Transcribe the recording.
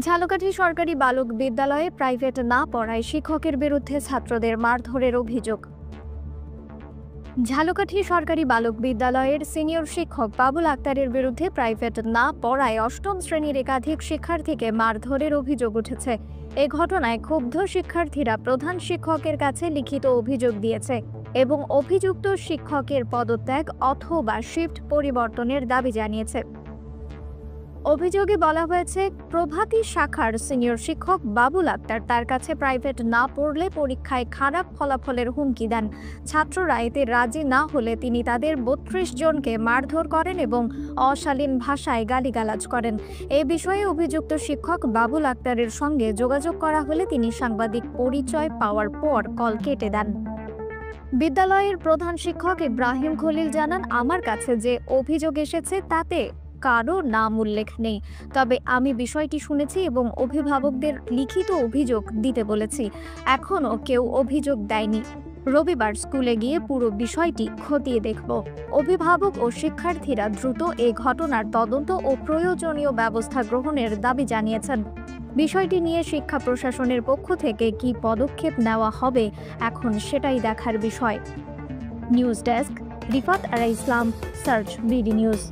ঝালকাঠি সরকারি বালক বিদ্যালয়ে প্রাইভেট না পড়ায় শিক্ষকের বিরুদ্ধে ছাত্রদের মারধরের অভিযোগ। ঝালকাঠি সরকারি বালক বিদ্যালয়ের সিনিয়র শিক্ষক বাবুল আক্তারের বিরুদ্ধে প্রাইভেট না পড়ায় অষ্টম শ্রেণীর একাধিক শিক্ষার্থীকে মারধরের অভিযোগ উঠেছে। এ ঘটনায় ক্ষুব্ধ শিক্ষার্থীরা প্রধান শিক্ষকের কাছে লিখিত অভিযোগ দিয়েছে এবং অভিযুক্ত শিক্ষকের পদত্যাগ অথবা শিফট পরিবর্তনের দাবি জানিয়েছে। অভিযোগে বলা হয়েছে, প্রভাতী শাখার সিনিয়র শিক্ষক বাবুল আক্তার তার কাছে প্রাইভেট না পড়লে পরীক্ষায় খারাপ ফলাফলের হুমকি দেন। ছাত্ররা এতে রাজি না হলে তিনি তাদের ৩২ জনকে মারধর করেন এবং অশালীন ভাষায় গালিগালাজ করেন। এ বিষয়ে অভিযুক্ত শিক্ষক বাবুল আক্তারের সঙ্গে যোগাযোগ করা হলে তিনি সাংবাদিক পরিচয় পাওয়ার পর কল কেটে দেন। বিদ্যালয়ের প্রধান শিক্ষক ইব্রাহিম খলিল জানান, আমার কাছে যে অভিযোগ এসেছে তাতে কারো নাম উল্লেখ নেই, তবে আমি বিষয়টি শুনেছি এবং অভিভাবকদের লিখিত অভিযোগ দিতে বলেছি। এখনও কেউ অভিযোগ দেয়নি। রবিবার স্কুলে গিয়ে পুরো বিষয়টি খতিয়ে দেখব। অভিভাবক ও শিক্ষার্থীরা দ্রুত এই ঘটনার তদন্ত ও প্রয়োজনীয় ব্যবস্থা গ্রহণের দাবি জানিয়েছেন। বিষয়টি নিয়ে শিক্ষা প্রশাসনের পক্ষ থেকে কী পদক্ষেপ নেওয়া হবে এখন সেটাই দেখার বিষয়। নিউজ ডেস্ক, রিফাত আরা ইসলাম, সার্চ বিডি নিউজ।